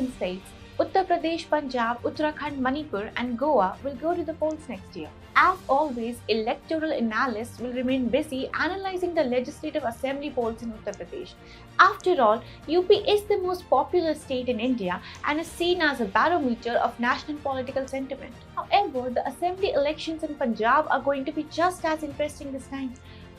Indian states, Uttar Pradesh, Punjab, Uttarakhand, Manipur, and Goa will go to the polls next year. As always, electoral analysts will remain busy analyzing the Legislative Assembly polls in Uttar Pradesh. After all, UP is the most populous state in India and is seen as a barometer of national political sentiment. However, the Assembly elections in Punjab are going to be just as interesting this time.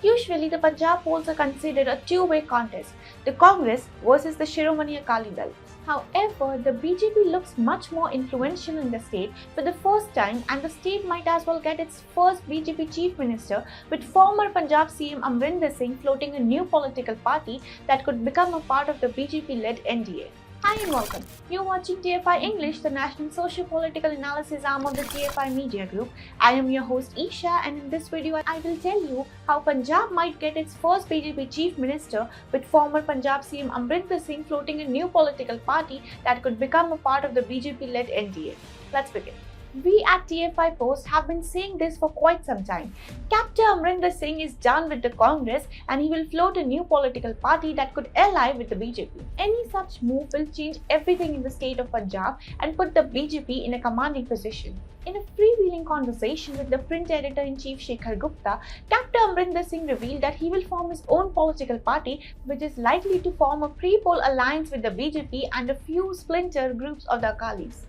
Usually, the Punjab polls are considered a two-way contest, the Congress versus the Shiromani Akali Dal. However, the BJP looks much more influential in the state for the first time, and the state might as well get its first BJP chief minister, with former Punjab CM Amarinder Singh floating a new political party that could become a part of the BJP-led NDA. Hi and welcome. You're watching TFI English, the national socio-political analysis arm of the TFI Media Group. I am your host Isha, and in this video I will tell you how Punjab might get its first BJP chief minister, with former Punjab CM Amarinder Singh floating a new political party that could become a part of the BJP-led NDA. Let's begin. We at TFIPost have been saying this for quite some time. Captain Amarinder Singh is done with the Congress and he will float a new political party that could ally with the BJP. Any such move will change everything in the state of Punjab and put the BJP in a commanding position. In a freewheeling conversation with the print editor-in-chief Shekhar Gupta, Captain Amarinder Singh revealed that he will form his own political party, which is likely to form a pre-poll alliance with the BJP and a few splinter groups of the Akalis.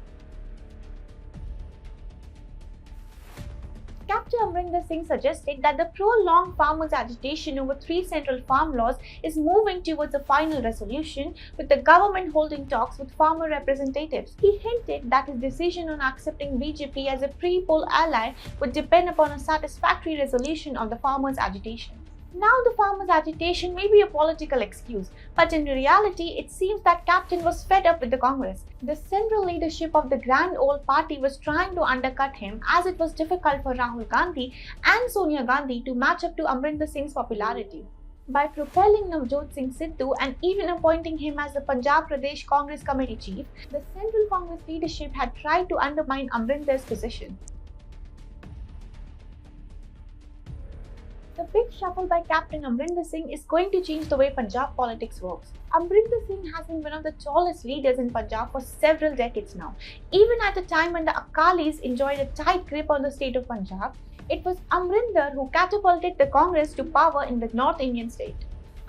Captain Amarinder Singh suggested that the prolonged farmers' agitation over 3 central farm laws is moving towards a final resolution, with the government holding talks with farmer representatives. He hinted that his decision on accepting BJP as a pre-poll ally would depend upon a satisfactory resolution of the farmers' agitation. Now, the farmers' agitation may be a political excuse, but in reality, it seems that Captain was fed up with the Congress. The central leadership of the Grand Old Party was trying to undercut him, as it was difficult for Rahul Gandhi and Sonia Gandhi to match up to Amarinder Singh's popularity. By propelling Navjot Singh Sidhu and even appointing him as the Punjab Pradesh Congress Committee chief, the central Congress leadership had tried to undermine Amarinder's position. The big shuffle by Captain Amarinder Singh is going to change the way Punjab politics works. Amarinder Singh has been one of the tallest leaders in Punjab for several decades now. Even at a time when the Akalis enjoyed a tight grip on the state of Punjab, it was Amarinder who catapulted the Congress to power in the North Indian state.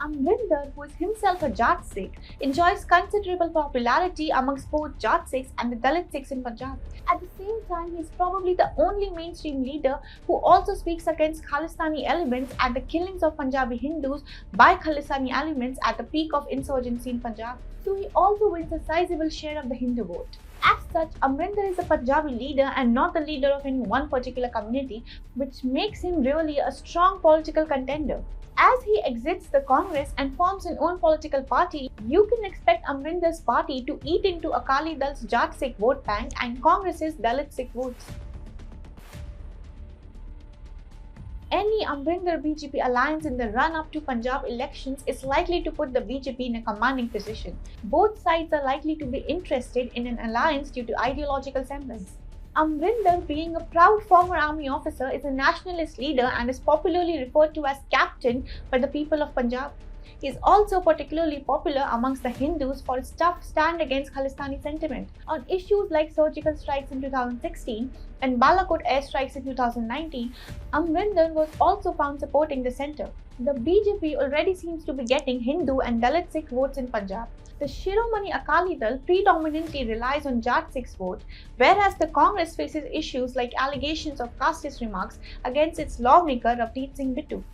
Amarinder, who is himself a Jat Sikh, enjoys considerable popularity amongst both Jat Sikhs and the Dalit Sikhs in Punjab. At the same time, he is probably the only mainstream leader who also speaks against Khalistani elements and the killings of Punjabi Hindus by Khalistani elements at the peak of insurgency in Punjab. So he also wins a sizable share of the Hindu vote. As such, Amarinder is a Punjabi leader and not the leader of any one particular community, which makes him really a strong political contender. As he exits the Congress and forms an own political party, you can expect Amarinder's party to eat into Akali Dal's Jat Sikh vote bank and Congress's Dalit Sikh votes. Any Amarinder BJP alliance in the run-up to Punjab elections is likely to put the BJP in a commanding position. Both sides are likely to be interested in an alliance due to ideological semblance. Amarinder, being a proud former army officer, is a nationalist leader and is popularly referred to as Captain by the people of Punjab. He is also particularly popular amongst the Hindus for his tough stand against Khalistani sentiment. On issues like surgical strikes in 2016 and Balakot airstrikes in 2019, Amarinder was also found supporting the centre. The BJP already seems to be getting Hindu and Dalit Sikh votes in Punjab. The Shiromani Akali Dal predominantly relies on Jat Sikhs vote, whereas the Congress faces issues like allegations of casteist remarks against its lawmaker Ravneet Singh Bittu.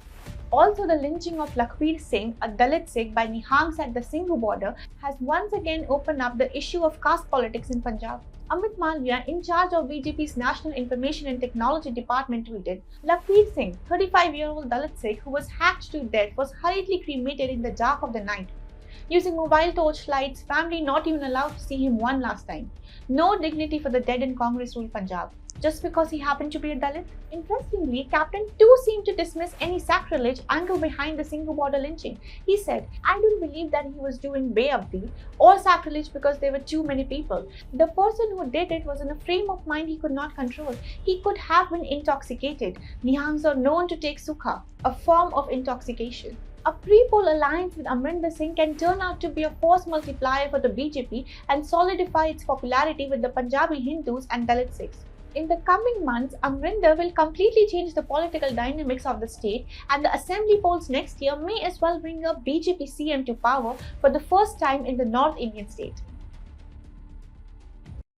Also, the lynching of Lakhbir Singh, a Dalit Sikh, by Nihangs at the Singhu border has once again opened up the issue of caste politics in Punjab. Amit Malviya, in charge of BJP's National Information and Technology Department, tweeted, "Lakhbir Singh, 35-year-old Dalit Sikh who was hacked to death, was hurriedly cremated in the dark of the night. Using mobile torchlights, family not even allowed to see him one last time. No dignity for the dead in Congress-ruled Punjab, just because he happened to be a Dalit." Interestingly, Captain too seemed to dismiss any sacrilege angle behind the Singhu border lynching. He said, "I don't believe that he was doing beabdi or sacrilege because there were too many people. The person who did it was in a frame of mind he could not control. He could have been intoxicated. Nihangs are known to take sukha, a form of intoxication." A pre-poll alliance with Amarinder Singh can turn out to be a force multiplier for the BJP and solidify its popularity with the Punjabi Hindus and Dalit Sikhs. In the coming months, Amarinder will completely change the political dynamics of the state, and the assembly polls next year may as well bring a BJP CM to power for the first time in the North Indian state.